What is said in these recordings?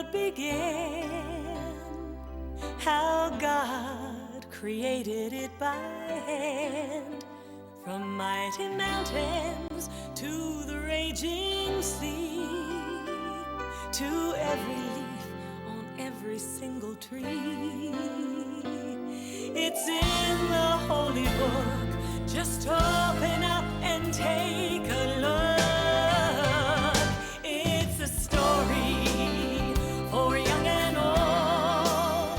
world began, how God created it by hand. From mighty mountains to the raging sea, to every leaf on every single tree. It's in the holy book. Just open up and take a look. It's a story for young and old,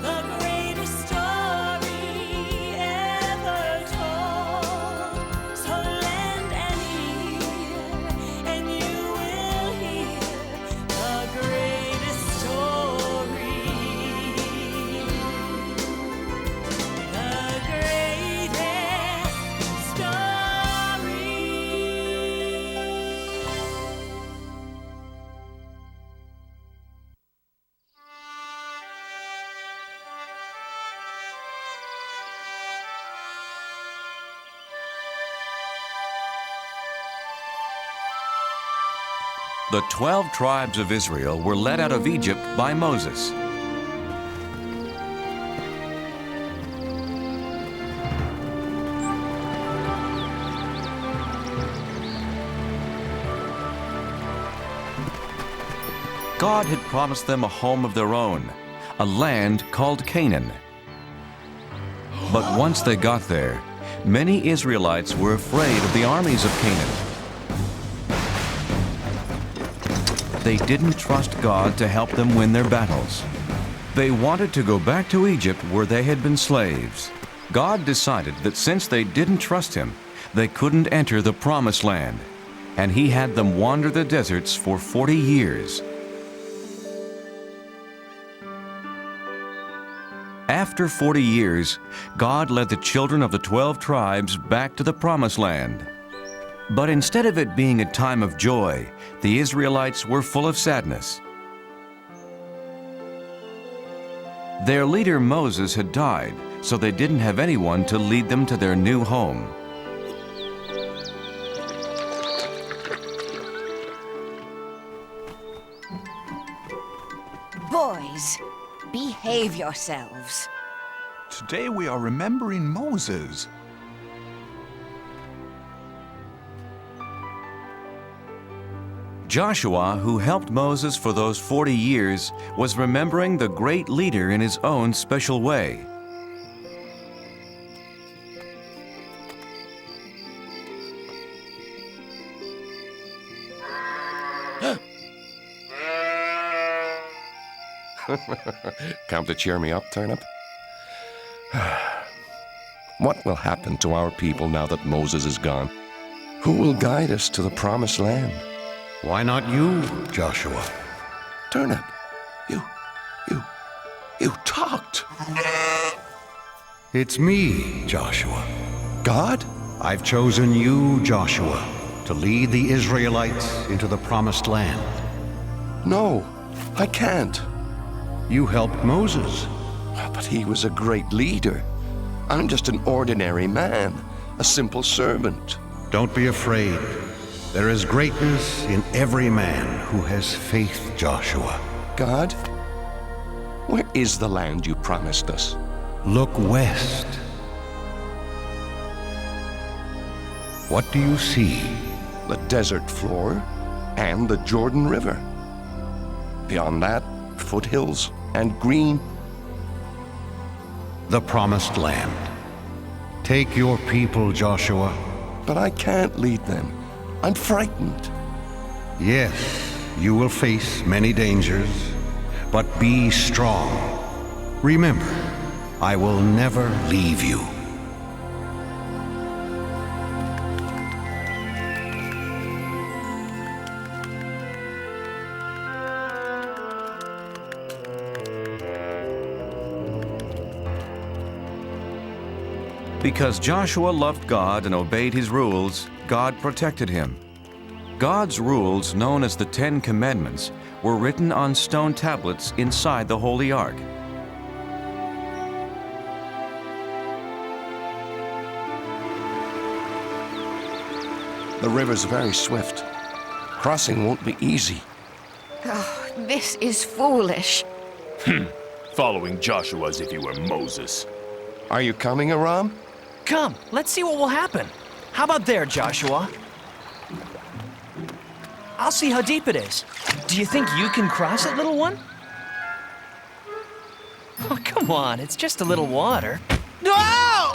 the greatest story ever told. So lend an ear and you will hear the greatest story. The greatest story. The 12 tribes of Israel were led out of Egypt by Moses. God had promised them a home of their own, a land called Canaan. But once they got there, many Israelites were afraid of the armies of Canaan. They didn't trust God to help them win their battles. They wanted to go back to Egypt where they had been slaves. God decided that since they didn't trust Him, they couldn't enter the Promised Land, and He had them wander the deserts for 40 years. After 40 years, God led the children of the 12 tribes back to the Promised Land. But instead of it being a time of joy, the Israelites were full of sadness. Their leader Moses had died, so they didn't have anyone to lead them to their new home. Boys, behave yourselves. Today we are remembering Moses. Joshua, who helped Moses for those 40 years, was remembering the great leader in his own special way. Come to cheer me up, Turnip? What will happen to our people now that Moses is gone? Who will guide us to the Promised Land? Why not you, Joshua? Turnip, you talked. It's me, Joshua. God? I've chosen you, Joshua, to lead the Israelites into the Promised Land. No, I can't. You helped Moses. But he was a great leader. I'm just an ordinary man, a simple servant. Don't be afraid. There is greatness in every man who has faith, Joshua. God, where is the land you promised us? Look west. What do you see? The desert floor and the Jordan River. Beyond that, foothills and green. The Promised Land. Take your people, Joshua. But I can't lead them. I'm frightened. Yes, you will face many dangers, but be strong. Remember, I will never leave you. Because Joshua loved God and obeyed His rules, God protected him. God's rules, known as the 10 Commandments, were written on stone tablets inside the Holy Ark. The river's very swift. Crossing won't be easy. Oh, This is foolish. Following Joshua as if he were Moses. Are you coming, Aram? Come, let's see what will happen. How about there, Joshua? I'll see how deep it is. Do you think you can cross it, little one? Oh, come on, it's just a little water. No!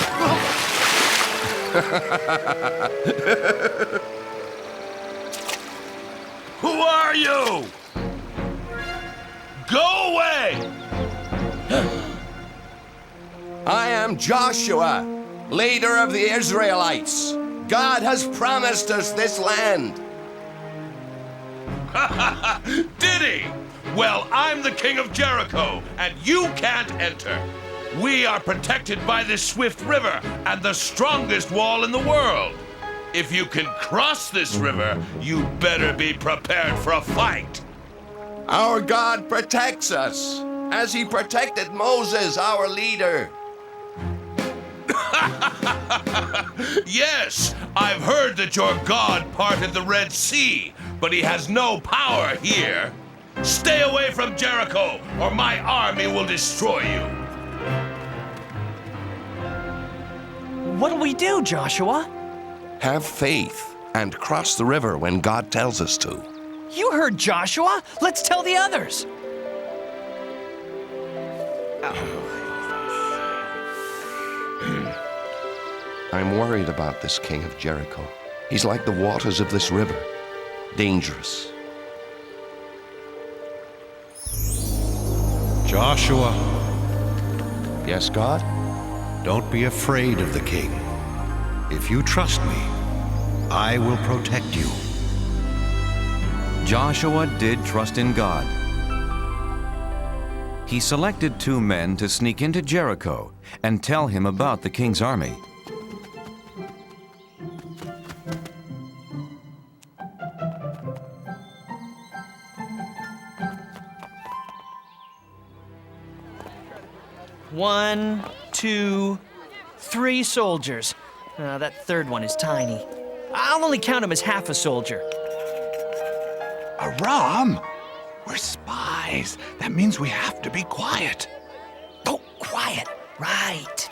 Who are you? Go away! I am Joshua, leader of the Israelites. God has promised us this land. Did he? Well, I'm the king of Jericho, and you can't enter. We are protected by this swift river and the strongest wall in the world. If you can cross this river, you better be prepared for a fight. Our God protects us, as he protected Moses, our leader. Yes, I've heard that your God parted the Red Sea, but he has no power here. Stay away from Jericho, or my army will destroy you. What'll we do, Joshua? Have faith and cross the river when God tells us to. You heard Joshua. Let's tell the others. I'm worried about this king of Jericho. He's like the waters of this river, dangerous. Joshua, Yes, God? don't be afraid of the king. If you trust me, I will protect you. Joshua did trust in God. He selected 2 men to sneak into Jericho and tell him about the king's army. One, 2, 3 soldiers. That third one is tiny. I'll only count him as half a soldier. Aram! We're spies. That means we have to be quiet. Oh, quiet. Right.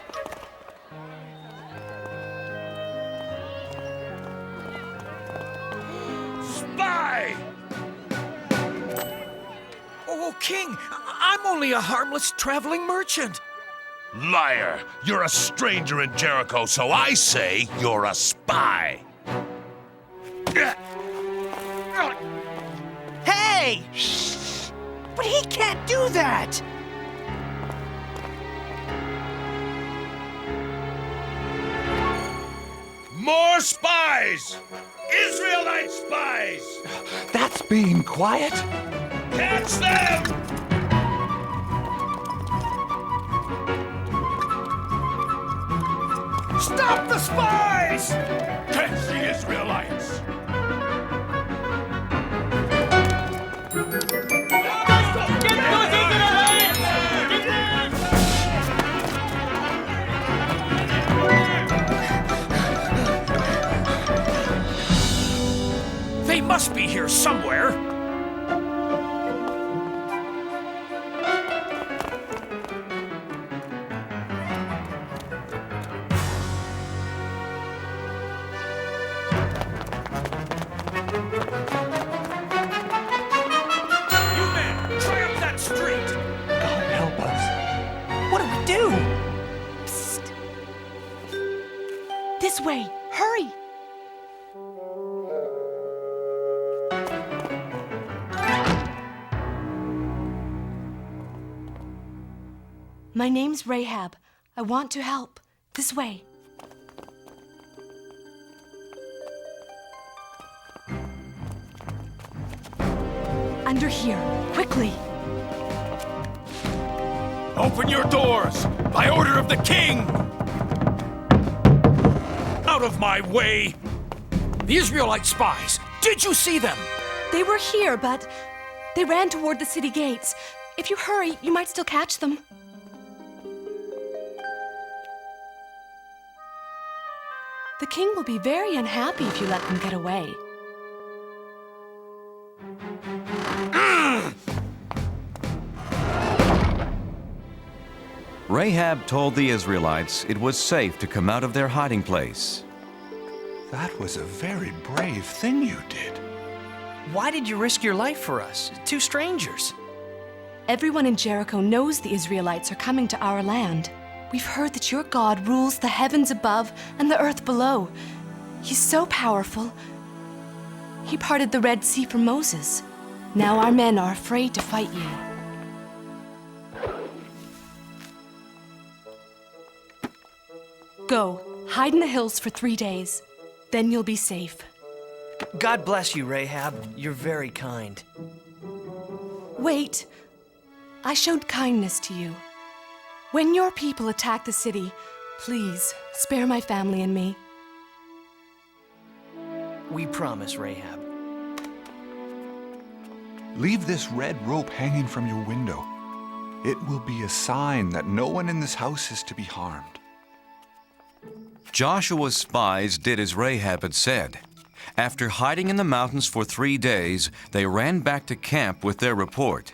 Spy! Oh, King, I'm only a harmless traveling merchant. Liar! You're a stranger in Jericho, so I say you're a spy. Hey! But he can't do that! More spies! Israelite spies! That's being quiet. Catch them! Stop the spies! Catch the Israelites! They must be here somewhere. You men, try up that street. God help us. What do we do? Psst. This way. Hurry. My name's Rahab. I want to help. This way. Under here. Quickly. Open your doors by order of the king. Out of my way. The Israelite spies. Did you see them? They were here, but they ran toward the city gates. If you hurry, you might still catch them. The king will be very unhappy if you let them get away. Rahab told the Israelites it was safe to come out of their hiding place. That was a very brave thing you did. Why did you risk your life for us? Two strangers. Everyone in Jericho knows the Israelites are coming to our land. We've heard that your God rules the heavens above and the earth below. He's so powerful. He parted the Red Sea for Moses. Now our men are afraid to fight you. Go, hide in the hills for 3 days. Then you'll be safe. God bless you, Rahab. You're very kind. Wait. I showed kindness to you. When your people attack the city, please spare my family and me. We promise, Rahab. Leave this red rope hanging from your window. It will be a sign that no one in this house is to be harmed. Joshua's spies did as Rahab had said. After hiding in the mountains for 3 days, they ran back to camp with their report.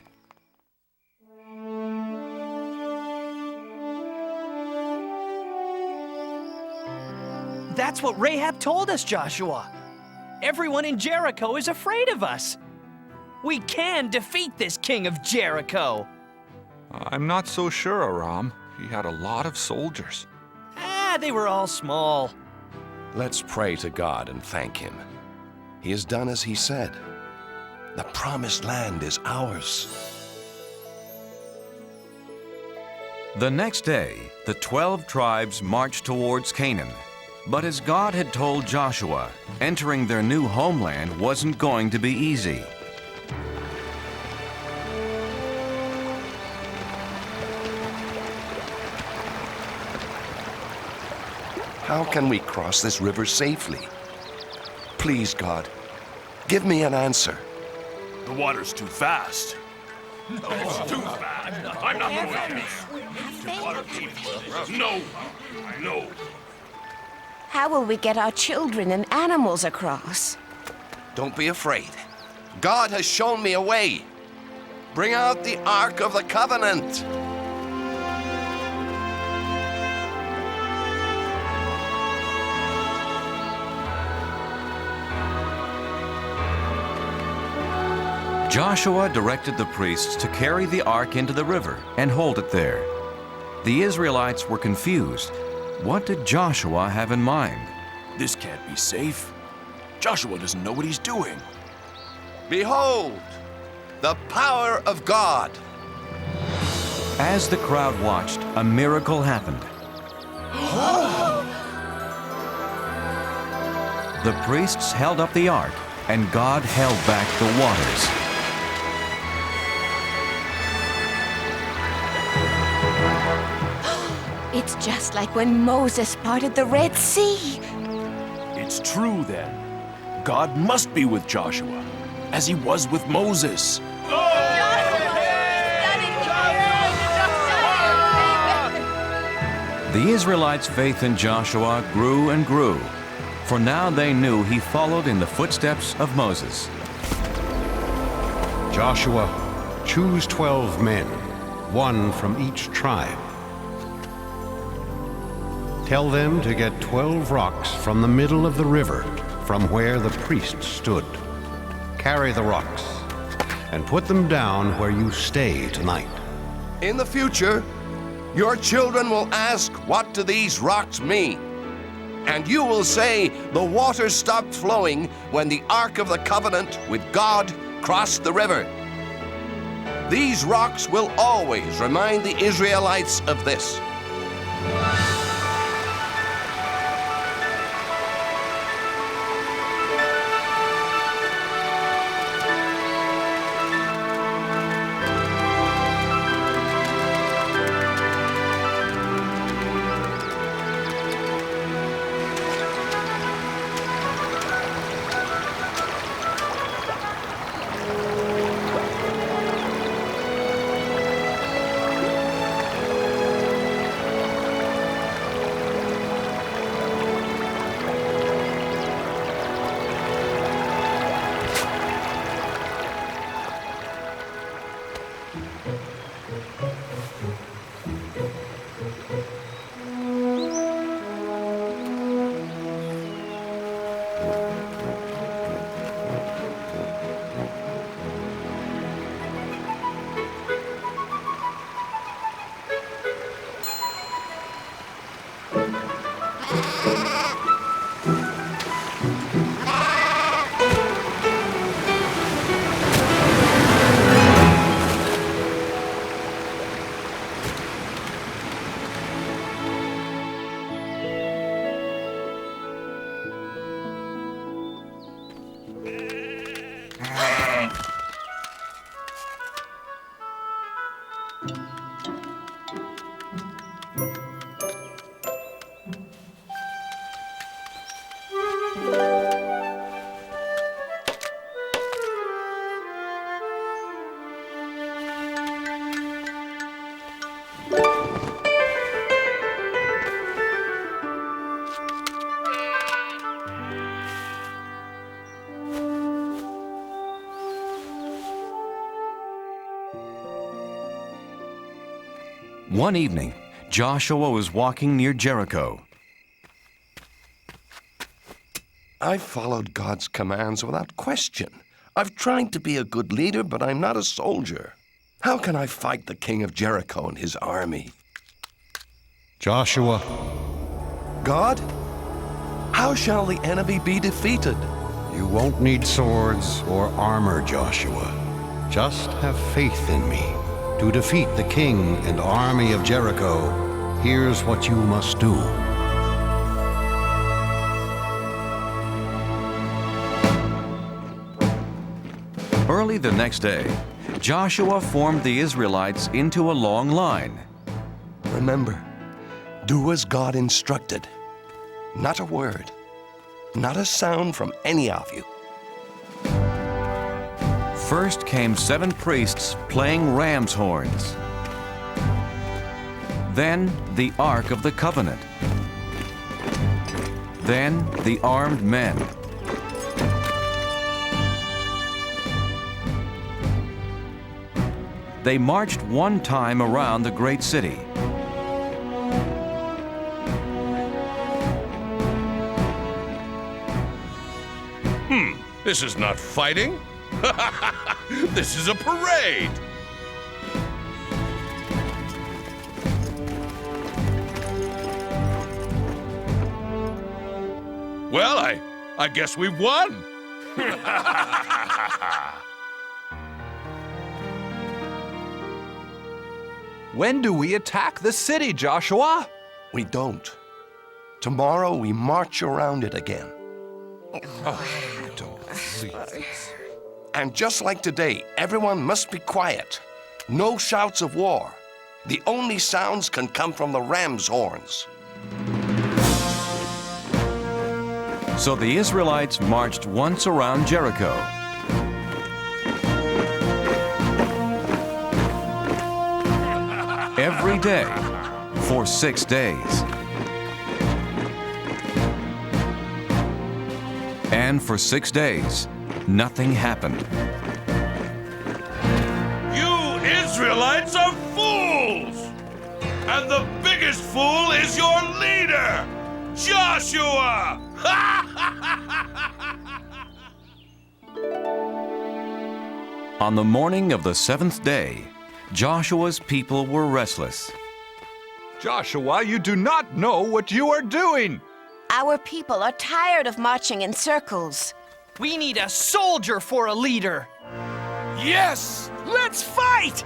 That's what Rahab told us, Joshua. Everyone in Jericho is afraid of us. We can defeat this king of Jericho. I'm not so sure, Aram. He had a lot of soldiers. They were all small. Let's pray to God and thank Him. He has done as He said. The promised land is ours. The next day, the 12 tribes marched towards Canaan. But as God had told Joshua, entering their new homeland wasn't going to be easy. How can we cross this river safely? Please, God, give me an answer. The water's too fast. No, it's too fast. I'm not going to. No. How will we get our children and animals across? Don't be afraid. God has shown me a way. Bring out the Ark of the Covenant. Joshua directed the priests to carry the ark into the river and hold it there. The Israelites were confused. What did Joshua have in mind? This can't be safe. Joshua doesn't know what he's doing. Behold, the power of God. As the crowd watched, a miracle happened. The priests held up the ark, and God held back the waters. It's just like when Moses parted the Red Sea. It's true then. God must be with Joshua, as he was with Moses. The Israelites' faith in Joshua grew and grew, for now they knew he followed in the footsteps of Moses. Joshua, choose 12 men, one from each tribe. Tell them to get 12 rocks from the middle of the river, from where the priests stood. Carry the rocks and put them down where you stay tonight. In the future, your children will ask, what do these rocks mean? And you will say, the water stopped flowing when the Ark of the Covenant with God crossed the river. These rocks will always remind the Israelites of this. One evening, Joshua was walking near Jericho. I've followed God's commands without question. I've tried to be a good leader, but I'm not a soldier. How can I fight the king of Jericho and his army? Joshua, God, how shall the enemy be defeated? you won't need swords or armor, Joshua. Just have faith in me. To defeat the king and army of Jericho, here's what you must do. Early the next day, Joshua formed the Israelites into a long line. Remember, do as God instructed. Not a word, not a sound from any of you. First came 7 priests playing ram's horns. Then the Ark of the Covenant. Then the armed men. They marched one time around the great city. This is not fighting. This is a parade. Well, I guess we've won. When do we attack the city, Joshua? We don't. Tomorrow we march around it again. And just like today, everyone must be quiet. No shouts of war. The only sounds can come from the ram's horns. So the Israelites marched once around Jericho. Every day for 6 days. And for 6 days, nothing happened. You Israelites are fools! And the biggest fool is your leader, Joshua! On the morning of the 7th day, Joshua's people were restless. Joshua, you do not know what you are doing. Our people are tired of marching in circles. We need a soldier for a leader. Yes! Let's fight!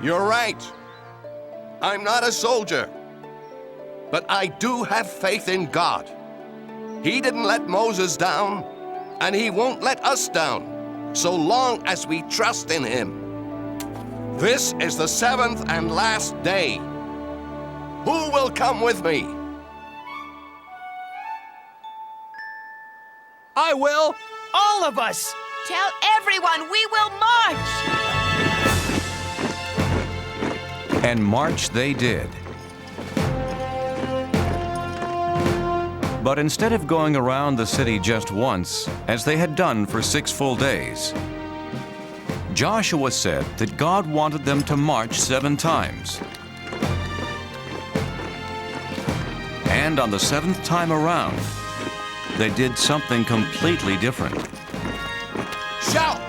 You're right. I'm not a soldier. But I do have faith in God. He didn't let Moses down, and he won't let us down, so long as we trust in him. This is the 7th and last day. Who will come with me? I will. All of us! Tell everyone we will march! And march they did. But instead of going around the city just once, as they had done for 6 full days, Joshua said that God wanted them to march 7 times. And on the 7th time around, they did something completely different. Shout,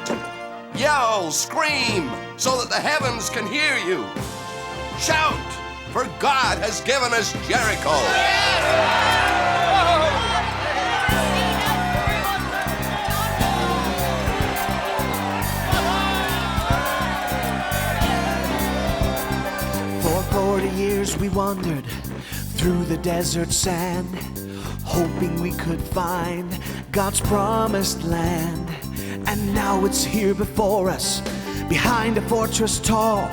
yell, scream, so that the heavens can hear you. Shout, for God has given us Jericho. For 40 years we wandered through the desert sand, hoping we could find God's promised land. And now it's here before us, behind a fortress tall.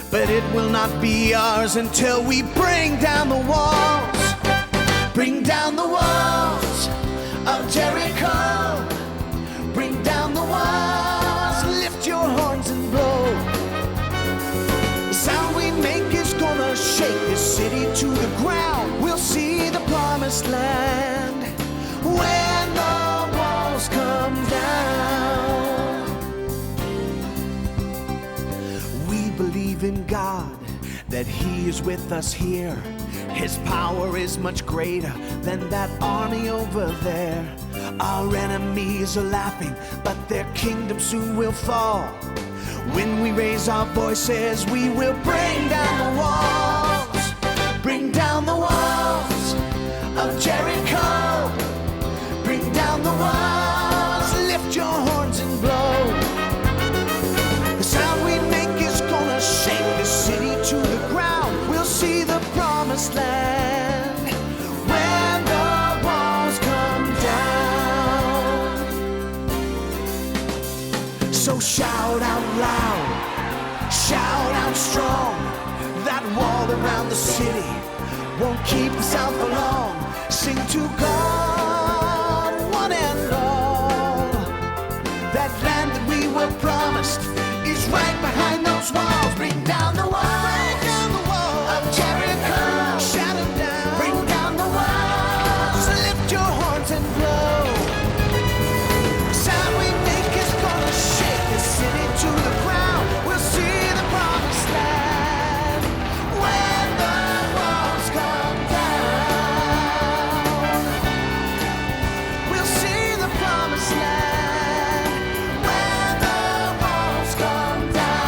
But it will not be ours until we bring down the walls. Bring down the walls of Jericho. Bring down the walls, lift your horns and blow. The sound we make is gonna shake this city to the ground. We'll see the promised land when the walls come down. We believe in God, that He is with us here. His power is much greater than that army over there. Our enemies are laughing, but their kingdom soon will fall. When we raise our voices, we will bring down the walls. Bring down the walls of Jericho. Bring down the walls, lift your horns and blow. The sound we make is gonna shake the city to the ground. We'll see the promised land when the walls come down. So shout out loud, shout out strong. That wall around the city won't keep us out for long. Sing to God, one and all. That land that we were promised is right behind those walls. Bring down the walls of Jericho. Shout it down. Bring down the walls. Lift your horns and blow. The sound we make is gonna shake the city to the ground. We'll see the promised land when the walls come down. We'll see the promised land when the walls come down.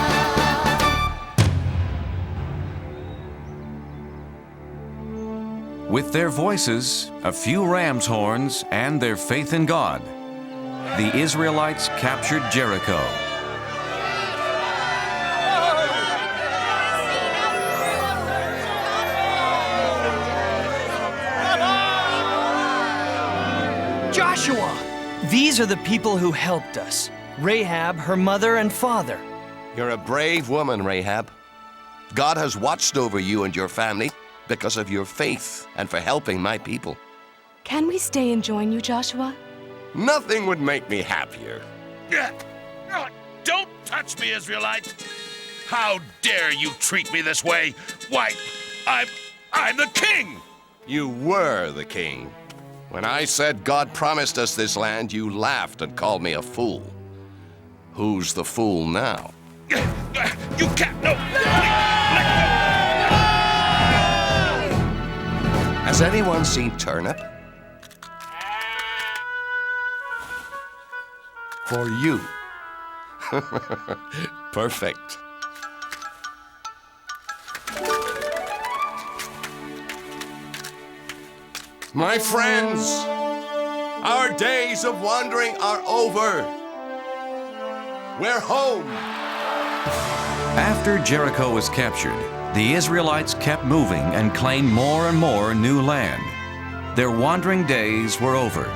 With their voices, a few ram's horns, and their faith in God, the Israelites captured Jericho. Joshua! These are the people who helped us. Rahab, her mother and father. You're a brave woman, Rahab. God has watched over you and your family because of your faith and for helping my people. Can we stay and join you, Joshua? Nothing would make me happier. Don't touch me, Israelite! How dare you treat me this way? Why, I'm the king! You were the king. When I said God promised us this land, you laughed and called me a fool. Who's the fool now? You can't, no! Has anyone seen turnip? For you. Perfect. My friends, our days of wandering are over. We're home. After Jericho was captured, the Israelites kept moving and claimed more and more new land. Their wandering days were over,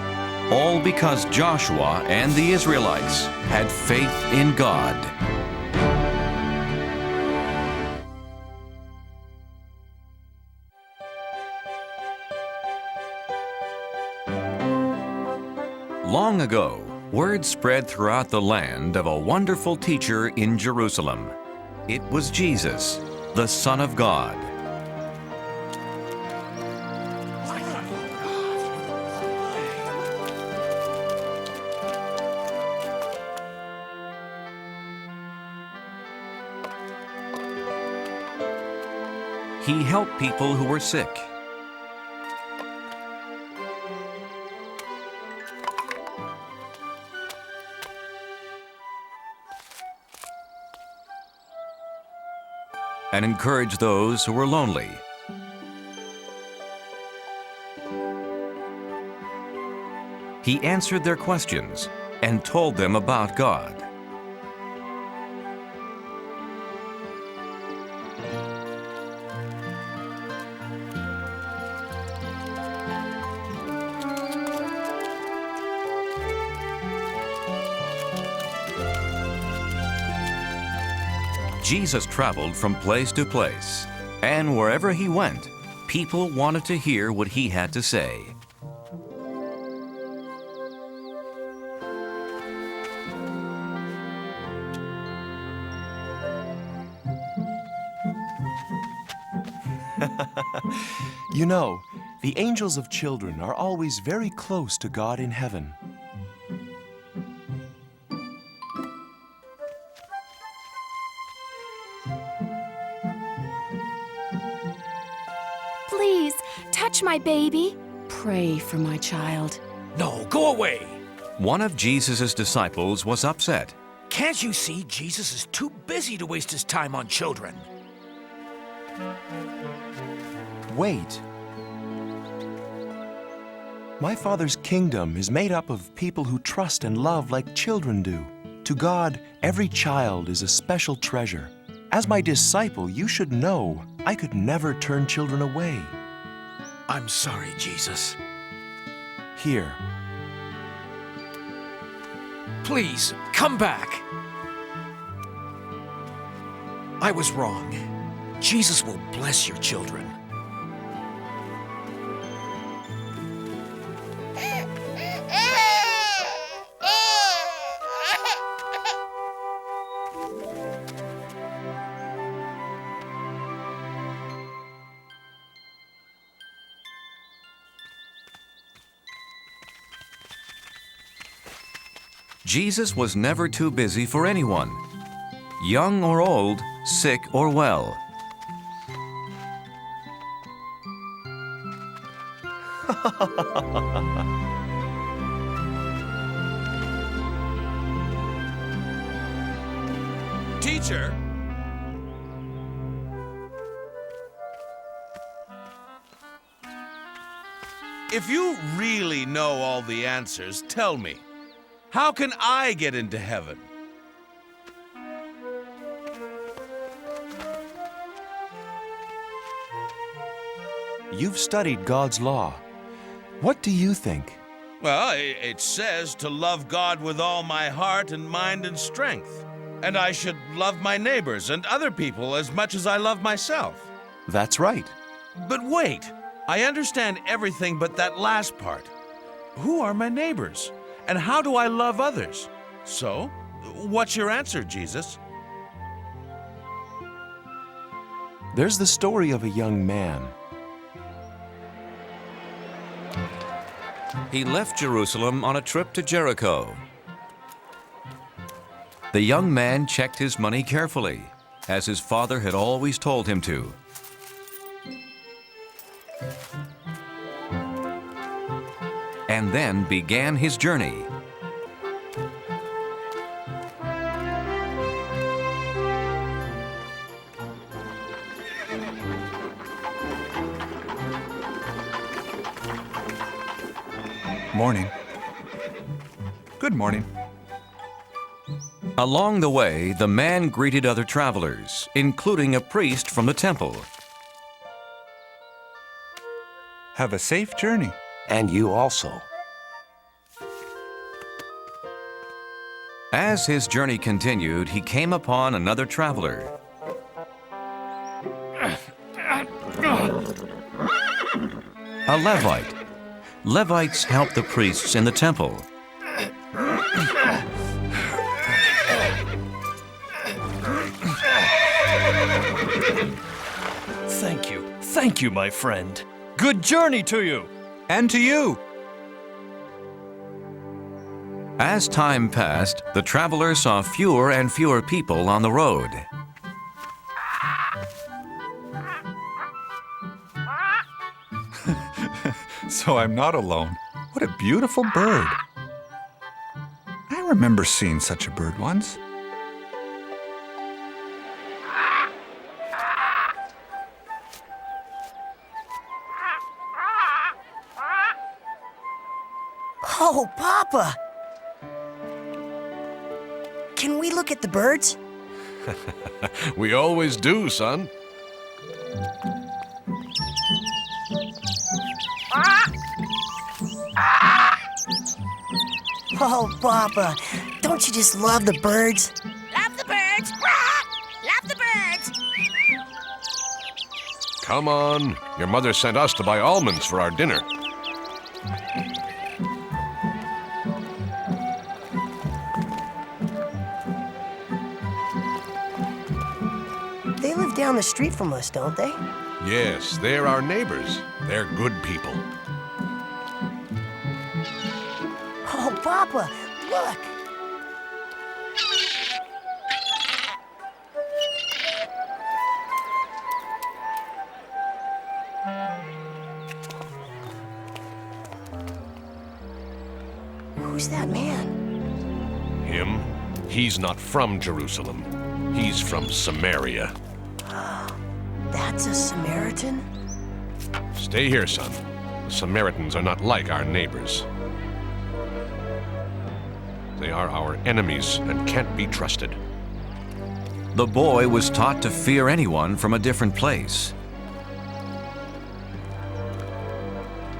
all because Joshua and the Israelites had faith in God. Long ago, word spread throughout the land of a wonderful teacher in Jerusalem. It was Jesus, the Son of God. He helped people who were sick. and encourage those who were lonely. He answered their questions and told them about God. Jesus traveled from place to place, and wherever he went, people wanted to hear what he had to say. You know, the angels of children are always very close to God in heaven. Please, touch my baby. Pray for my child. No, go away! One of Jesus' disciples was upset. Can't you see Jesus is too busy to waste his time on children? Wait. My Father's kingdom is made up of people who trust and love like children do. To God, every child is a special treasure. As my disciple, you should know I could never turn children away. I'm sorry, Jesus. Here. Please, come back. I was wrong. Jesus will bless your children. Jesus was never too busy for anyone, young or old, sick or well. Teacher! If you really know all the answers, tell me, how can I get into heaven? You've studied God's law. What do you think? Well, it says to love God with all my heart and mind and strength. And I should love my neighbors and other people as much as I love myself. That's right. But wait, I understand everything but that last part. Who are my neighbors? And how do I love others? So, what's your answer, Jesus? There's the story of a young man. He left Jerusalem on a trip to Jericho. The young man checked his money carefully, as his father had always told him to. And then began his journey. Morning. Good morning. Along the way, the man greeted other travelers, including a priest from the temple. Have a safe journey. And you also. As his journey continued, he came upon another traveler. A Levite. Levites helped the priests in the temple. Thank you, my friend. Good journey to you. And to you. As time passed, the traveler saw fewer and fewer people on the road. So I'm not alone. What a beautiful bird. I remember seeing such a bird once. Oh, Papa! Can we look at the birds? We always do, son. Oh, Papa, don't you just love the birds? Love the birds! Love the birds! Come on. Your mother sent us to buy almonds for our dinner. They live down the street from us, don't they? Yes, they're our neighbors. They're good people. Oh, Papa, look! Who's that man? Him? He's not from Jerusalem. He's from Samaria. That's a Samaritan? Stay here, son. The Samaritans are not like our neighbors. They are our enemies and can't be trusted. The boy was taught to fear anyone from a different place.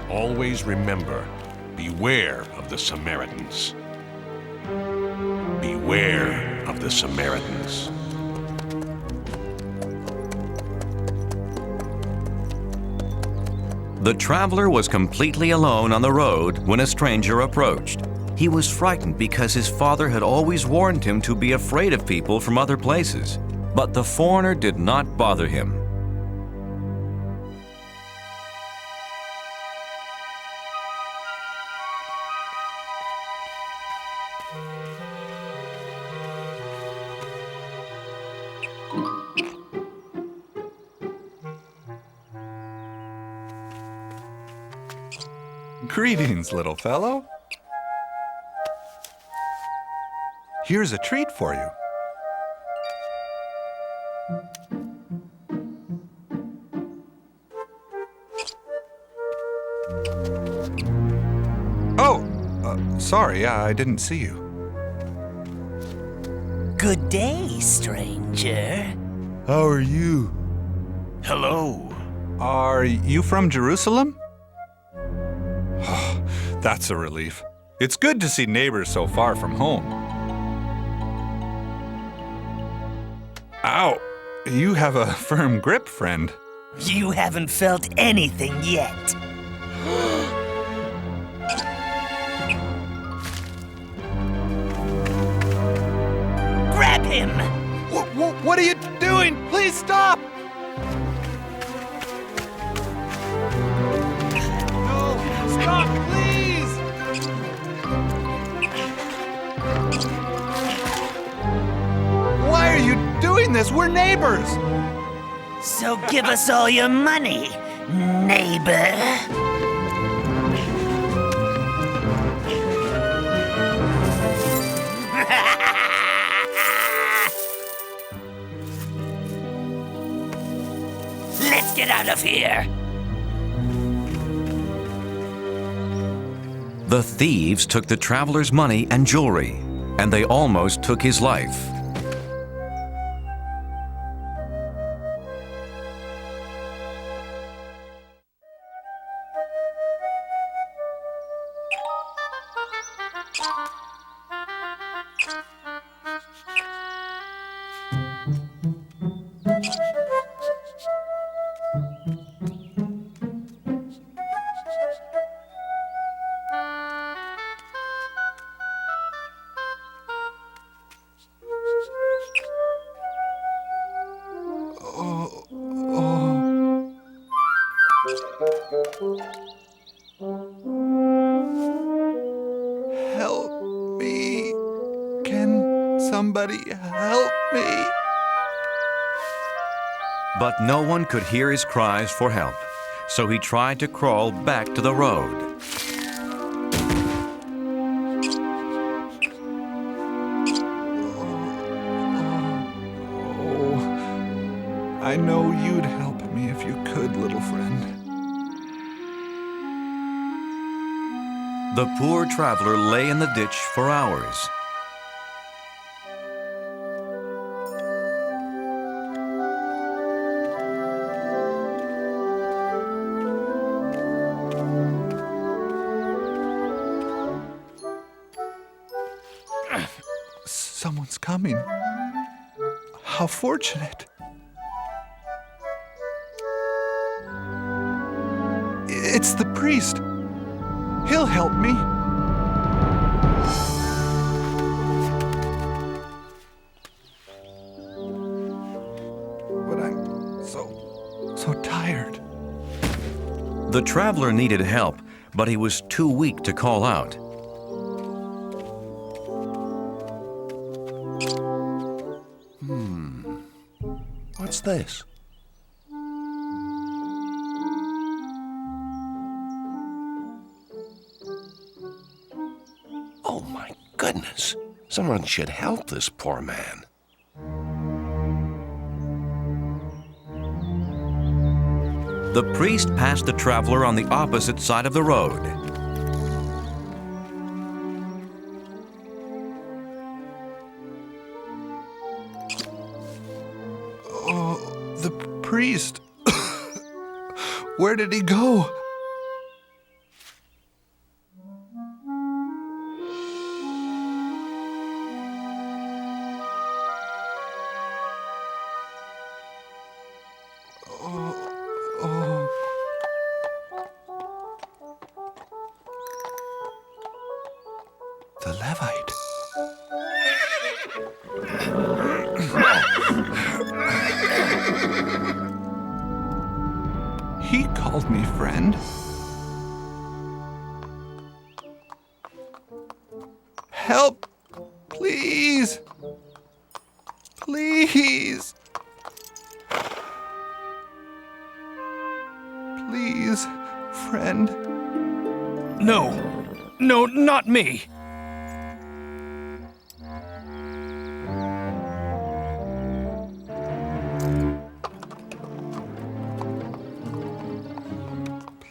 Always remember, beware of the Samaritans. Beware of the Samaritans. The traveler was completely alone on the road when a stranger approached. He was frightened because his father had always warned him to be afraid of people from other places. But the foreigner did not bother him. Greetings, little fellow. Here's a treat for you. Oh, sorry, I didn't see you. Good day, stranger. How are you? Hello. Are you from Jerusalem? That's a relief. It's good to see neighbors so far from home. Ow! You have a firm grip, friend. You haven't felt anything yet. Grab him! What are you doing? Please stop! No! Stop, please! Why are you doing this? We're neighbors! So give us all your money, neighbor. Let's get out of here. The thieves took the traveler's money and jewelry, and they almost took his life. Help me. Can somebody help me? But no one could hear his cries for help, so he tried to crawl back to the road. I know you'd help me if you could, little friend. The poor traveler lay in the ditch for hours. Someone's coming. How fortunate. It's the priest. He'll help me. But I'm so tired. The traveler needed help, but he was too weak to call out. What's this? Oh, my goodness. Someone should help this poor man. The priest passed the traveler on the opposite side of the road. Oh, the priest. Where did he go? The Levite. He called me friend. Help! Please! Please! Please, friend. No, not me.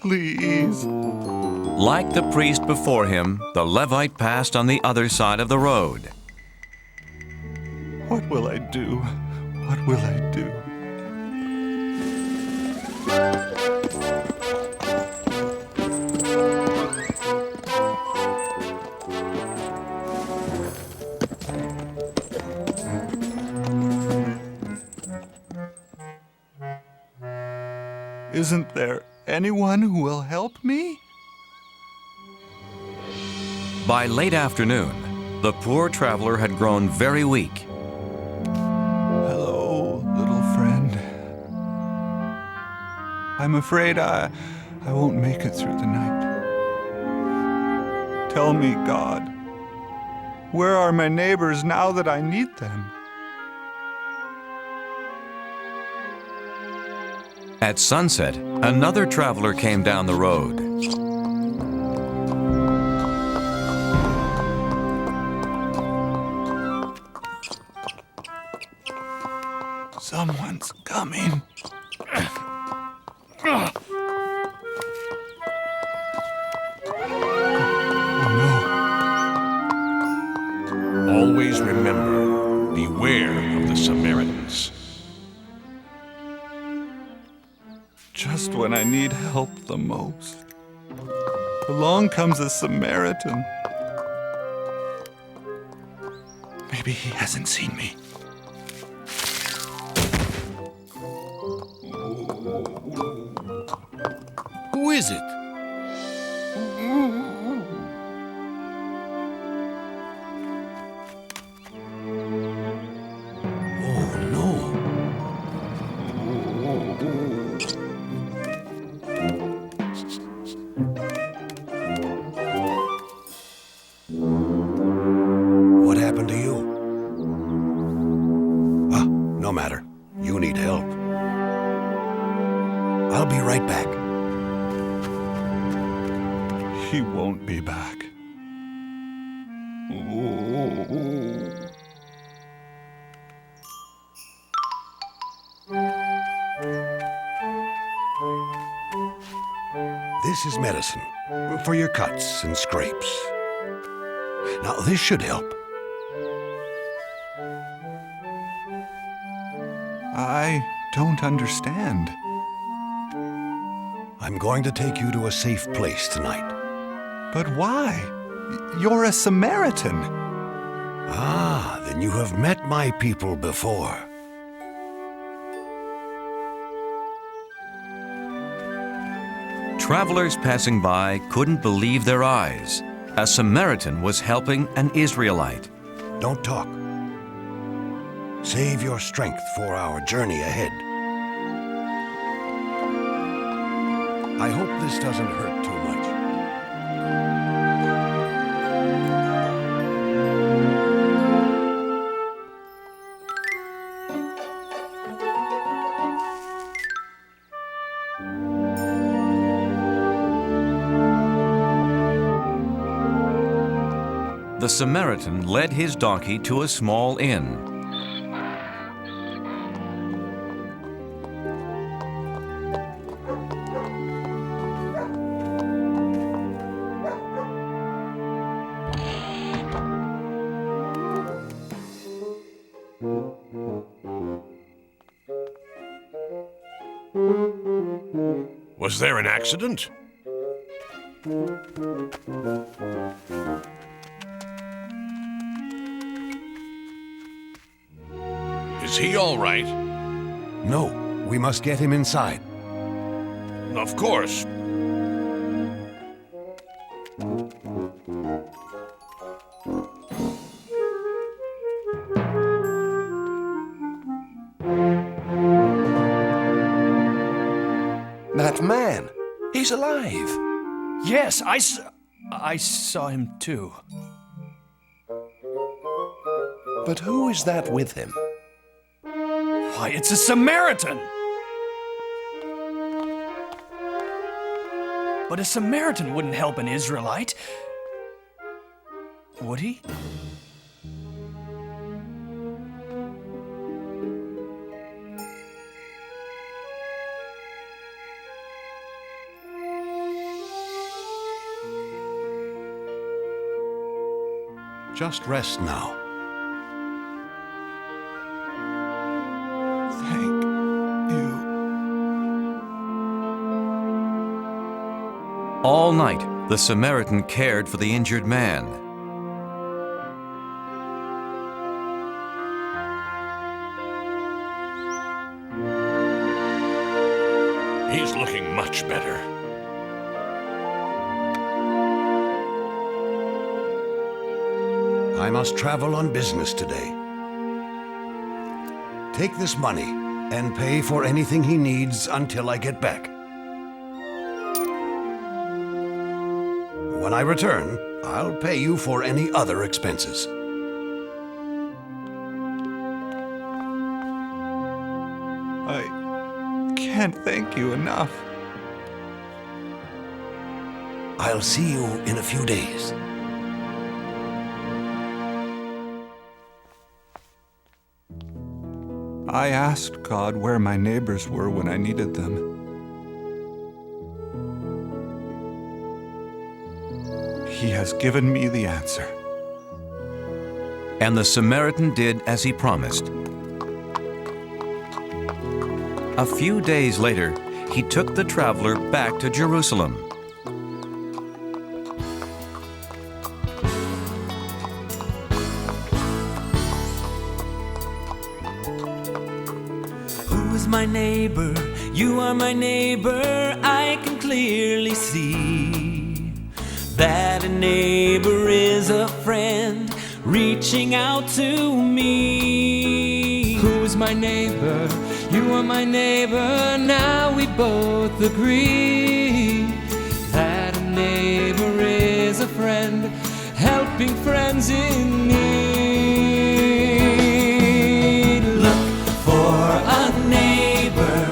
Please. Like the priest before him, the Levite passed on the other side of the road. What will I do? What will I do? Isn't there anyone who will help me? By late afternoon, the poor traveler had grown very weak. Hello, little friend. I'm afraid I won't make it through the night. Tell me, God, where are my neighbors now that I need them? At sunset, another traveler came down the road. Someone's coming. Always remember, beware of the Samaritans. Just when I need help the most, along comes a Samaritan. Maybe he hasn't seen me. Who is it? What happened to you? Ah, no matter. You need help. I'll be right back. He won't be back. This is medicine for your cuts and scrapes. Now, this should help. I don't understand. I'm going to take you to a safe place tonight. But why? You're a Samaritan. Ah, then you have met my people before. Travelers passing by couldn't believe their eyes. A Samaritan was helping an Israelite. Don't talk. Save your strength for our journey ahead. I hope this doesn't hurt too much. The Samaritan led his donkey to a small inn. Was there an accident? Is he all right? No, we must get him inside. Of course. That man, he's alive. Yes, I saw him too. But who is that with him? Why, it's a Samaritan! But a Samaritan wouldn't help an Israelite. Would he? Just rest now. Thank you. All night, the Samaritan cared for the injured man. He's looking much better. I must travel on business today. Take this money and pay for anything he needs until I get back. When I return, I'll pay you for any other expenses. I can't thank you enough. I'll see you in a few days. I asked God where my neighbors were when I needed them. He has given me the answer. And the Samaritan did as he promised. A few days later, he took the traveler back to Jerusalem. Who's my neighbor? You are my neighbor. I can clearly see that a neighbor is a friend reaching out to me. Who's my neighbor? You are my neighbor. Now we both agree that a neighbor is a friend helping friends in need. Look for a neighbor,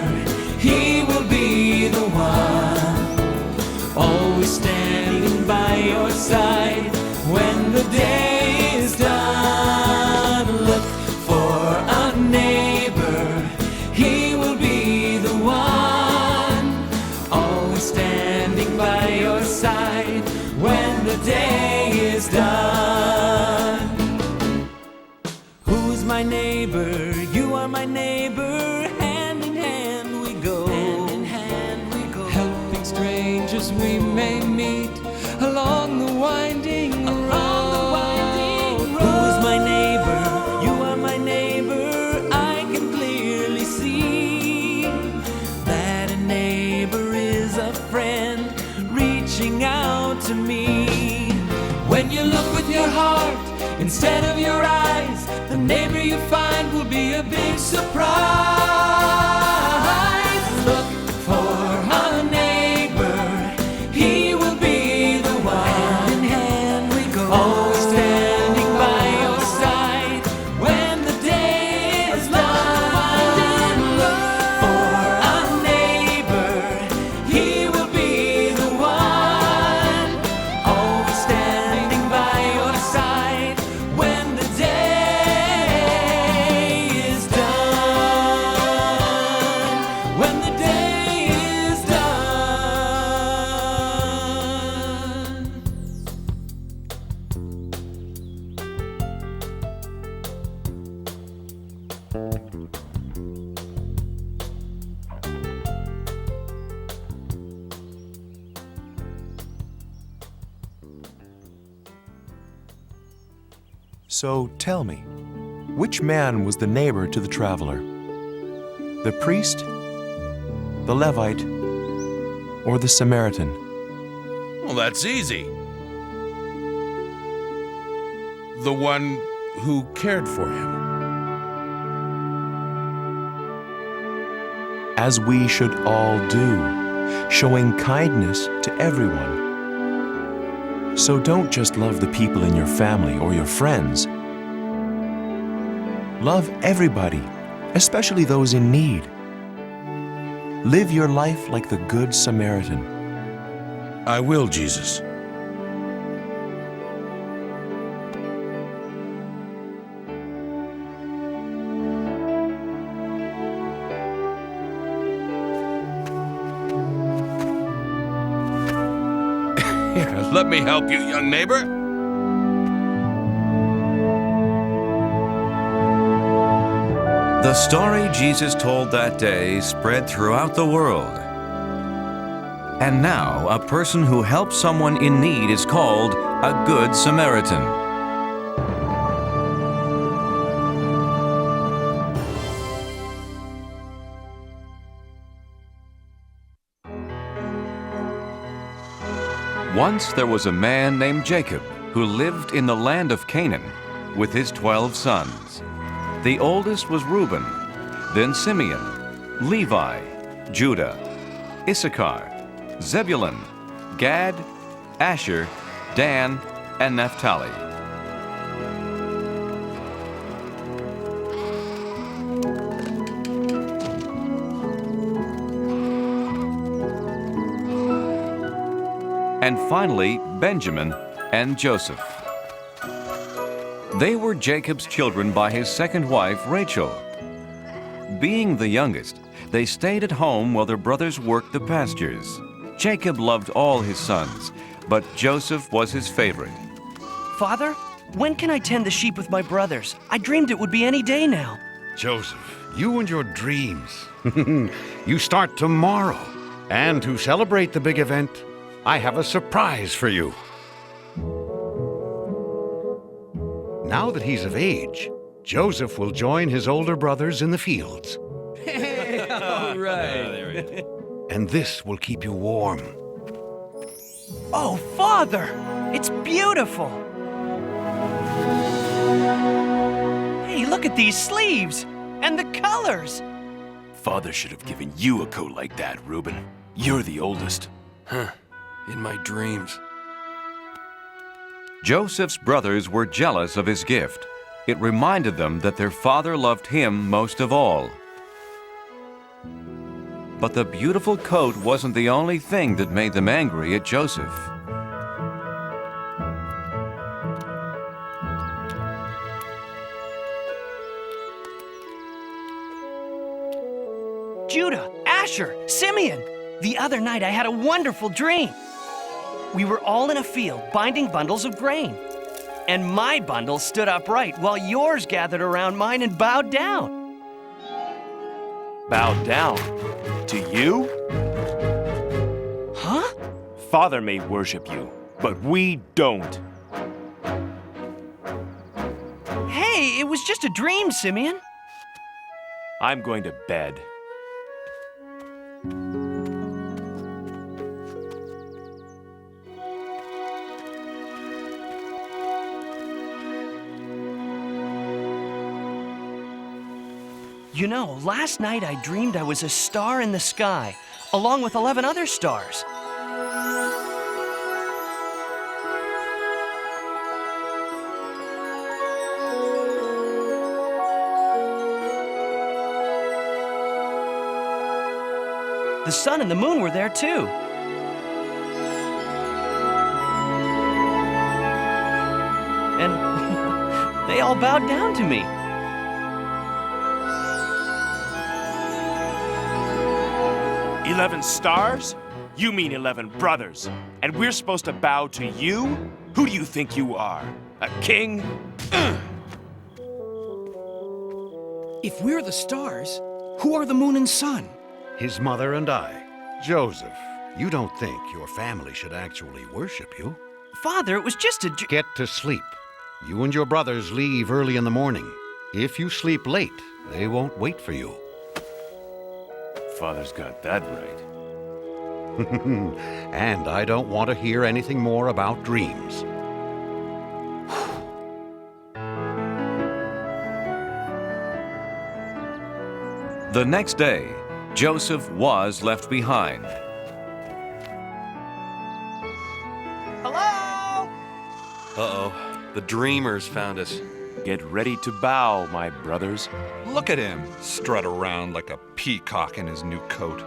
he will be the one, always standing by your side when the day is done. Look for a neighbor, he will be the one, always standing by your side when the day is done. Who's my neighbor? You are my neighbor. Hand in hand we go. Hand in hand we go. Helping strangers we may meet along the winding road. Who's my neighbor? You are my neighbor. I can clearly see that a neighbor is a friend reaching out to me. When you look with your heart instead of your eyes, the neighbor you find will be a big surprise. Look for a neighbor, he will be the one. Hand in hand we go, always standing by your side when the day is done. Look for a neighbor, he will be the one. Always standing by your side when the day is done. When the day is done. So tell me, which man was the neighbor to the traveler? The priest, the Levite, or the Samaritan? Well, that's easy. The one who cared for him. As we should all do, showing kindness to everyone. So don't just love the people in your family or your friends. Love everybody, especially those in need. Live your life like the Good Samaritan. I will, Jesus. Here, let me help you, young neighbor. The story Jesus told that day spread throughout the world. And now, a person who helps someone in need is called a Good Samaritan. Once there was a man named Jacob who lived in the land of Canaan with his 12 sons. The oldest was Reuben, then Simeon, Levi, Judah, Issachar, Zebulun, Gad, Asher, Dan, and Naphtali. And finally, Benjamin and Joseph. They were Jacob's children by his second wife, Rachel. Being the youngest, they stayed at home while their brothers worked the pastures. Jacob loved all his sons, but Joseph was his favorite. Father, when can I tend the sheep with my brothers? I dreamed it would be any day now. Joseph, you and your dreams. You start tomorrow. And to celebrate the big event, I have a surprise for you. Now that he's of age, Joseph will join his older brothers in the fields. All right. And this will keep you warm. Oh, Father, it's beautiful. Hey, look at these sleeves and the colors. Father should have given you a coat like that, Reuben. You're the oldest. Huh. In my dreams. Joseph's brothers were jealous of his gift. It reminded them that their father loved him most of all. But the beautiful coat wasn't the only thing that made them angry at Joseph. Judah, Asher, Simeon. The other night I had a wonderful dream. We were all in a field binding bundles of grain. And my bundle stood upright while yours gathered around mine and bowed down. Bowed down? To you? Huh? Father may worship you, but we don't. Hey, it was just a dream, Simeon. I'm going to bed. You know, last night I dreamed I was a star in the sky, along with 11 other stars. The sun and the moon were there too. And they all bowed down to me. "11 stars? You mean 11 brothers. And we're supposed to bow to you? Who do you think you are? A king?" If we're the stars, who are the moon and sun? His mother and I. Joseph, you don't think your family should actually worship you? Father, it was just a Get to sleep. You and your brothers leave early in the morning. If you sleep late, they won't wait for you. Father's got that right. And I don't want to hear anything more about dreams. The next day, Joseph was left behind. Hello? Uh-oh, the dreamers found us. Get ready to bow, my brothers. Look at him, strut around like a peacock in his new coat.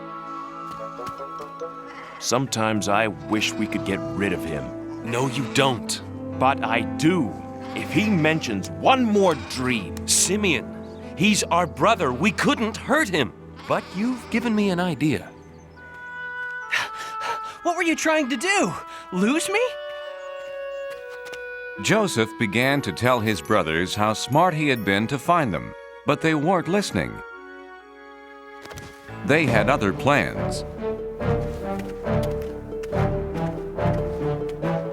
Sometimes I wish we could get rid of him. No, you don't. But I do. If he mentions one more dream. Simeon, he's our brother. We couldn't hurt him. But you've given me an idea. What were you trying to do? Lose me? Joseph began to tell his brothers how smart he had been to find them, but they weren't listening. They had other plans.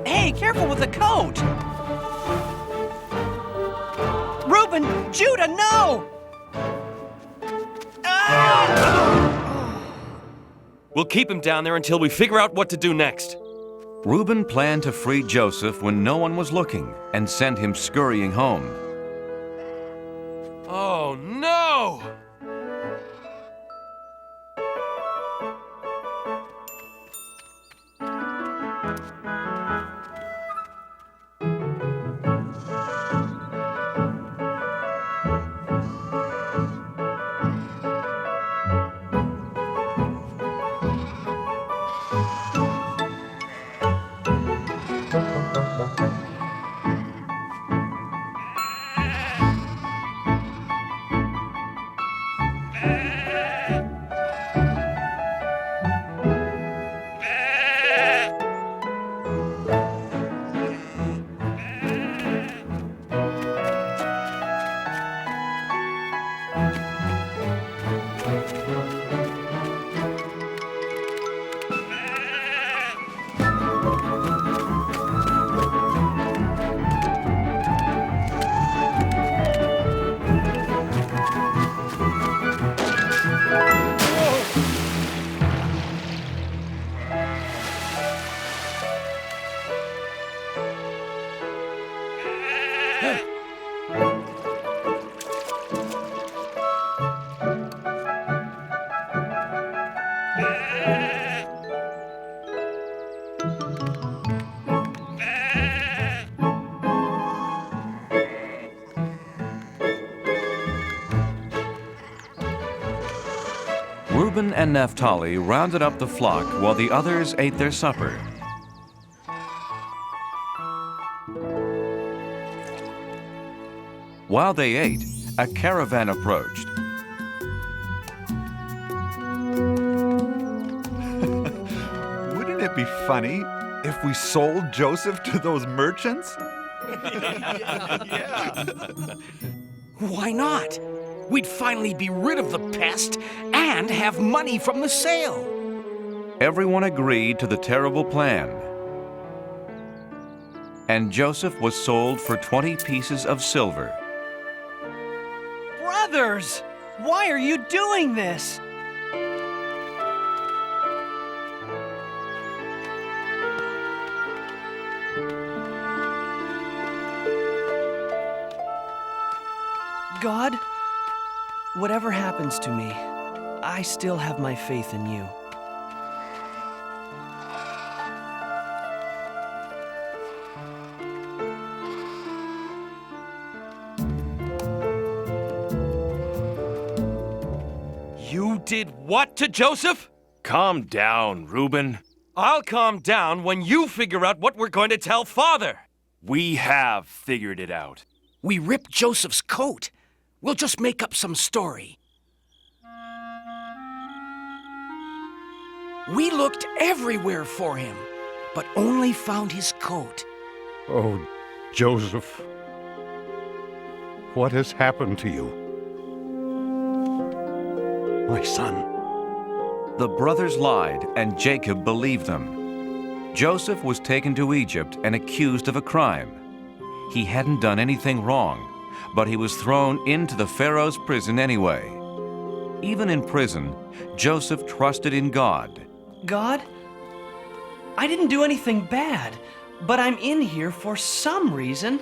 Hey, careful with the coat! Reuben, Judah, no! We'll keep him down there until we figure out what to do next. Reuben planned to free Joseph when no one was looking and send him scurrying home. Oh, no! Reuben and Naphtali rounded up the flock while the others ate their supper. While they ate, a caravan approached. Wouldn't it be funny if we sold Joseph to those merchants? Why not? We'd finally be rid of the pest and have money from the sale. Everyone agreed to the terrible plan. And Joseph was sold for 20 pieces of silver. Brothers, why are you doing this? God, whatever happens to me, I still have my faith in you. You did what to Joseph? Calm down, Reuben. I'll calm down when you figure out what we're going to tell Father. We have figured it out. We ripped Joseph's coat. We'll just make up some story. We looked everywhere for him, but only found his coat. Oh, Joseph, what has happened to you? My son. The brothers lied, and Jacob believed them. Joseph was taken to Egypt and accused of a crime. He hadn't done anything wrong, but he was thrown into the Pharaoh's prison anyway. Even in prison, Joseph trusted in God. God, I didn't do anything bad, but I'm in here for some reason.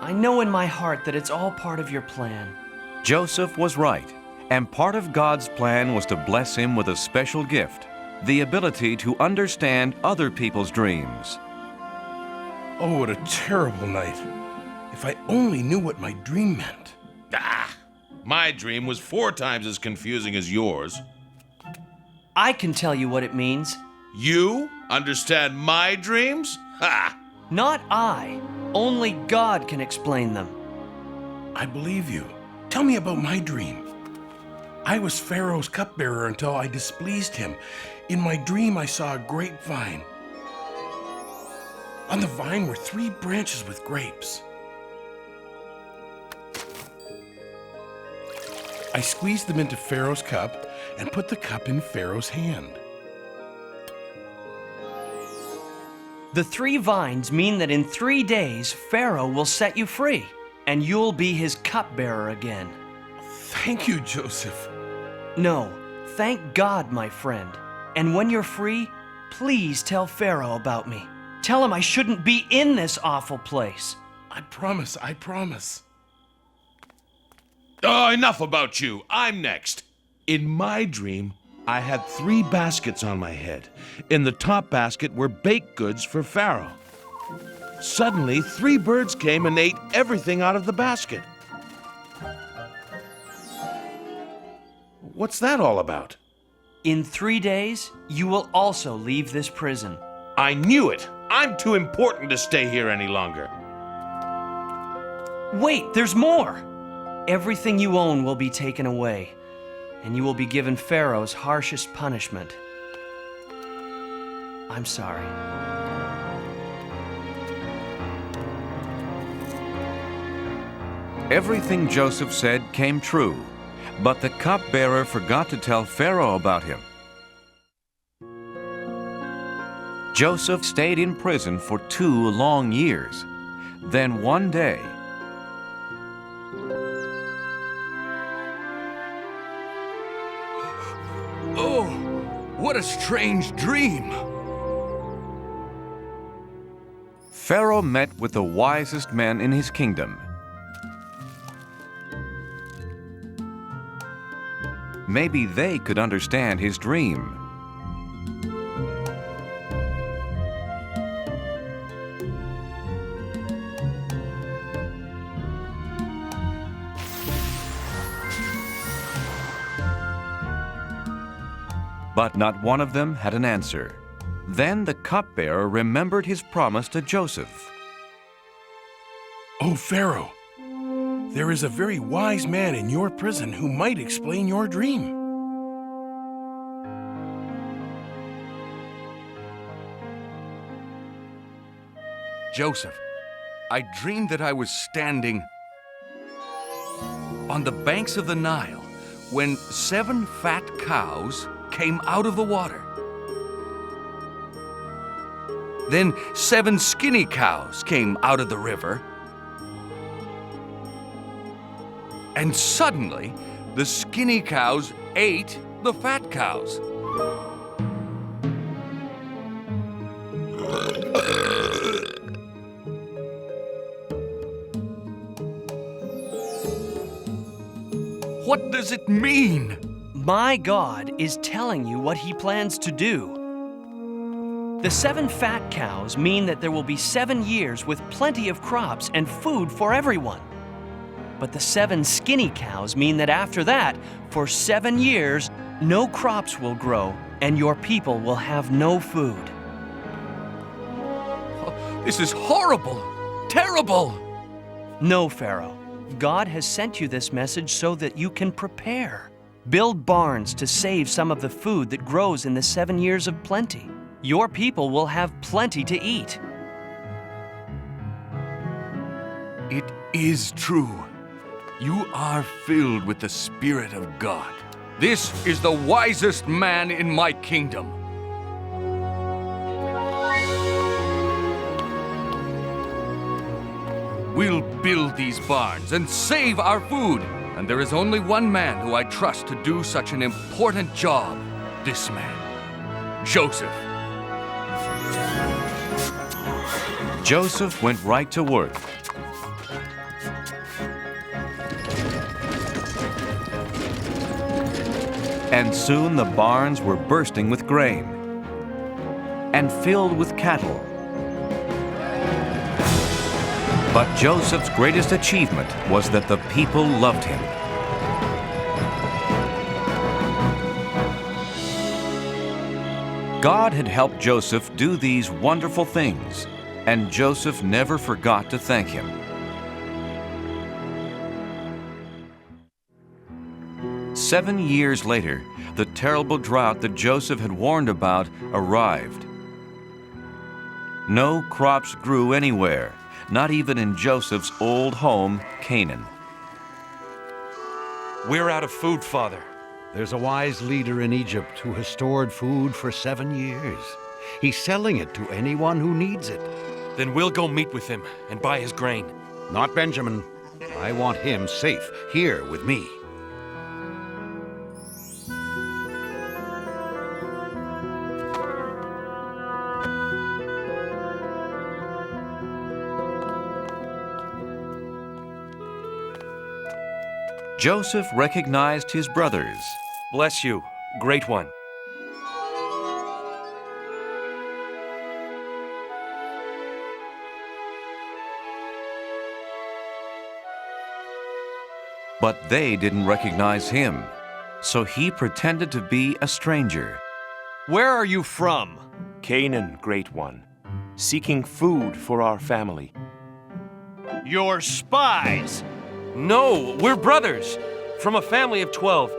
I know in my heart that it's all part of your plan. Joseph was right, and part of God's plan was to bless him with a special gift, the ability to understand other people's dreams. Oh, what a terrible night. If I only knew what my dream meant. My dream was 4 times as confusing as yours. I can tell you what it means. You understand my dreams? Ha! Not I. Only God can explain them. I believe you. Tell me about my dream. I was Pharaoh's cupbearer until I displeased him. In my dream, I saw a grapevine. On the vine were 3 branches with grapes. I squeezed them into Pharaoh's cup and put the cup in Pharaoh's hand. The 3 vines mean that in 3 days, Pharaoh will set you free, and you'll be his cupbearer again. Thank you, Joseph. No, thank God, my friend. And when you're free, please tell Pharaoh about me. Tell him I shouldn't be in this awful place. I promise, I promise. Oh, enough about you. I'm next. In my dream, I had 3 baskets on my head. In the top basket were baked goods for Pharaoh. Suddenly, 3 birds came and ate everything out of the basket. What's that all about? In 3 days, you will also leave this prison. I knew it. I'm too important to stay here any longer. Wait, there's more. Everything you own will be taken away, and you will be given Pharaoh's harshest punishment. I'm sorry. Everything Joseph said came true, but the cupbearer forgot to tell Pharaoh about him. Joseph stayed in prison for 2 long years. Then one day, Oh, what a strange dream. Pharaoh met with the wisest men in his kingdom. Maybe they could understand his dream. But not one of them had an answer. Then the cupbearer remembered his promise to Joseph. Oh, Pharaoh, there is a very wise man in your prison who might explain your dream. Joseph, I dreamed that I was standing on the banks of the Nile when 7 fat cows came out of the water. Then 7 skinny cows came out of the river. And suddenly, the skinny cows ate the fat cows. What does it mean? My God is telling you what He plans to do. The 7 fat cows mean that there will be 7 years with plenty of crops and food for everyone. But the 7 skinny cows mean that after that, for 7 years, no crops will grow and your people will have no food. This is horrible! Terrible! No, Pharaoh. God has sent you this message so that you can prepare. Build barns to save some of the food that grows in the 7 years of plenty. Your people will have plenty to eat. It is true. You are filled with the Spirit of God. This is the wisest man in my kingdom. We'll build these barns and save our food. And there is only one man who I trust to do such an important job. This man, Joseph. Joseph went right to work. And soon the barns were bursting with grain and filled with cattle. But Joseph's greatest achievement was that the people loved him. God had helped Joseph do these wonderful things, and Joseph never forgot to thank him. Seven years later, the terrible drought that Joseph had warned about arrived. No crops grew anywhere, not even in Joseph's old home, Canaan. We're out of food, Father. There's a wise leader in Egypt who has stored food for 7 years. He's selling it to anyone who needs it. Then we'll go meet with him and buy his grain. Not Benjamin. I want him safe here with me. Joseph recognized his brothers. Bless you, great one. But they didn't recognize him, so he pretended to be a stranger. Where are you from? Canaan, great one, seeking food for our family. You're spies! No, we're brothers, from a family of 12.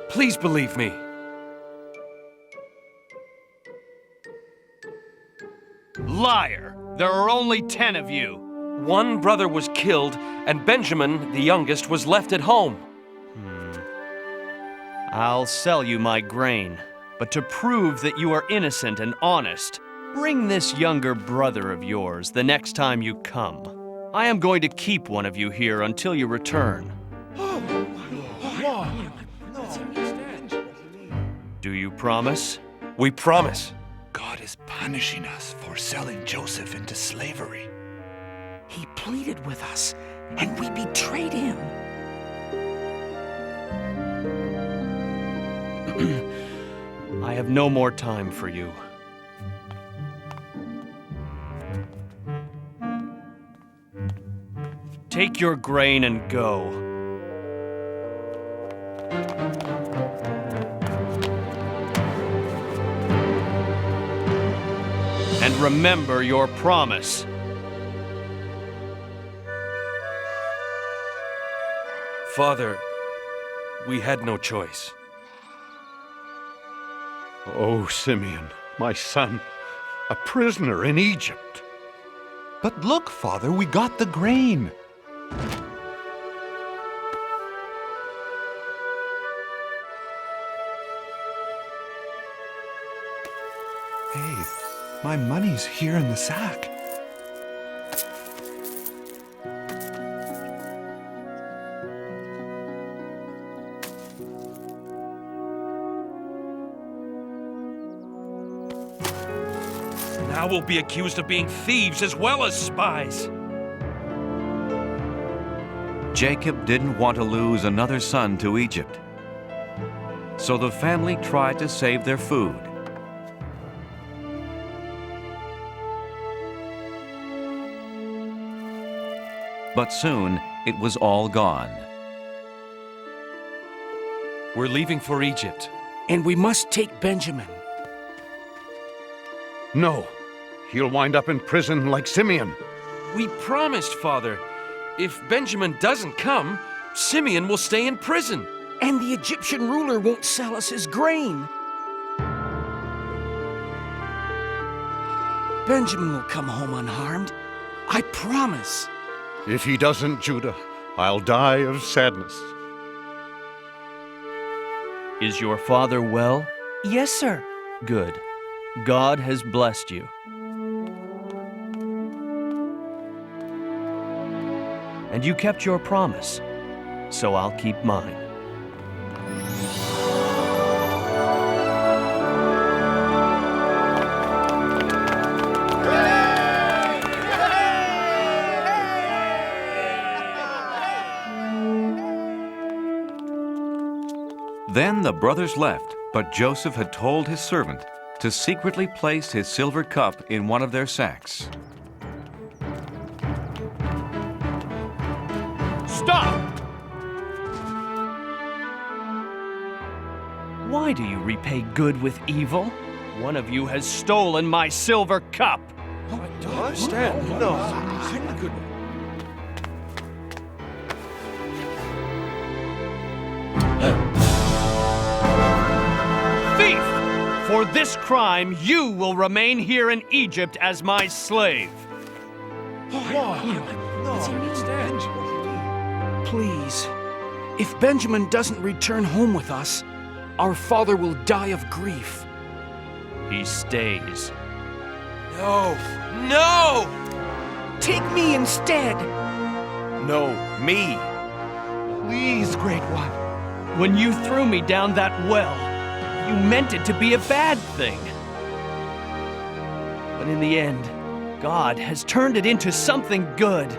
Please believe me. Liar! There are only 10 of you. One brother was killed, and Benjamin, the youngest, was left at home. I'll sell you my grain, but to prove that you are innocent and honest, bring this younger brother of yours the next time you come. I am going to keep one of you here until you return. Do you promise? We promise. God is punishing us for selling Joseph into slavery. He pleaded with us, and we betrayed him. I have no more time for you. Take your grain and go. And remember your promise. Father, we had no choice. Oh, Simeon, my son, a prisoner in Egypt. But look, Father, we got the grain. Hey, my money's here in the sack. Now we'll be accused of being thieves as well as spies. Jacob didn't want to lose another son to Egypt. So the family tried to save their food. But soon, it was all gone. We're leaving for Egypt. And we must take Benjamin. No, he'll wind up in prison like Simeon. We promised, Father. If Benjamin doesn't come, Simeon will stay in prison. And the Egyptian ruler won't sell us his grain. Benjamin will come home unharmed. I promise. If he doesn't, Judah, I'll die of sadness. Is your father well? Yes, sir. Good. God has blessed you. And you kept your promise, so I'll keep mine. Then the brothers left, but Joseph had told his servant to secretly place his silver cup in one of their sacks. Stop! Why do you repay good with evil? One of you has stolen my silver cup. Oh, I don't understand. No. Thief! For this crime, you will remain here in Egypt as my slave. Please, if Benjamin doesn't return home with us, our father will die of grief. He stays. No! No! Take me instead! No, me. Please, Great One. When you threw me down that well, you meant it to be a bad thing. But in the end, God has turned it into something good.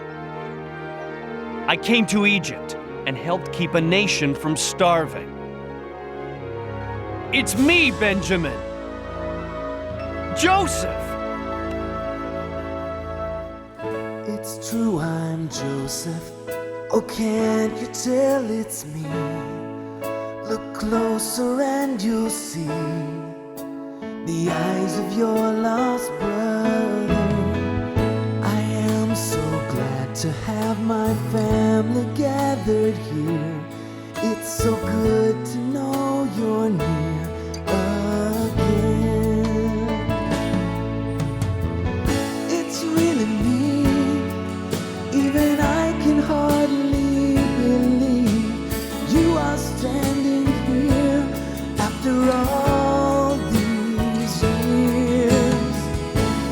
I came to Egypt and helped keep a nation from starving. It's me, Benjamin! Joseph! It's true, I'm Joseph. Oh, can't you tell it's me? Look closer and you'll see the eyes of your lost brother. I am so glad to have my family gathered here. It's so good to know you're near again. It's really me, even I can hardly believe you are standing here after all these years.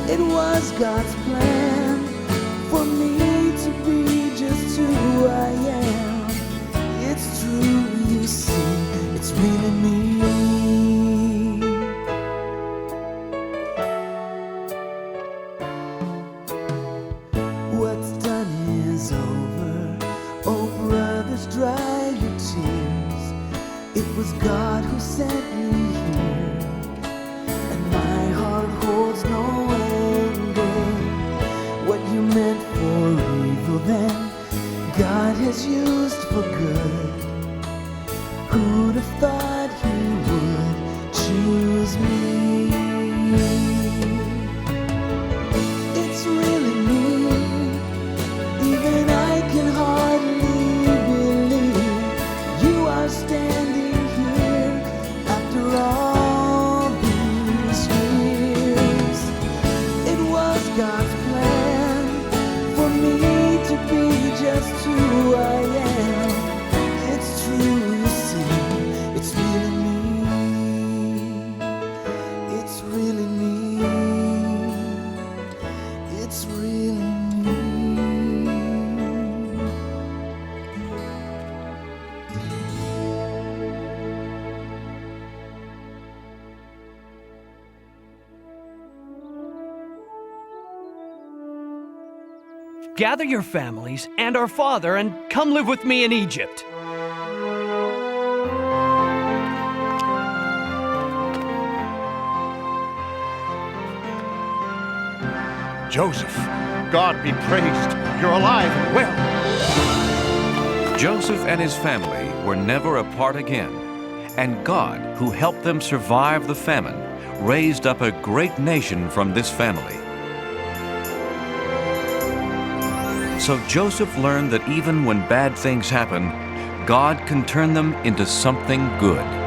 It was God's plan for me to be just who I am. It's true, you see, it's really me. What's done is over. Oh, brothers, dry your tears. It was God who sent me here, and my heart holds no anger. What you meant for evil then, God has used for good. Who'd have thought he would choose me? It's really me, even I can hardly believe you are standing here after all these years. It was God's plan just who I am. It's true, you see. It's really me. It's really me. It's really me. Gather your families and our father and come live with me in Egypt. Joseph, God be praised. You're alive and well. Joseph and his family were never apart again, and God, who helped them survive the famine, raised up a great nation from this family. So Joseph learned that even when bad things happen, God can turn them into something good.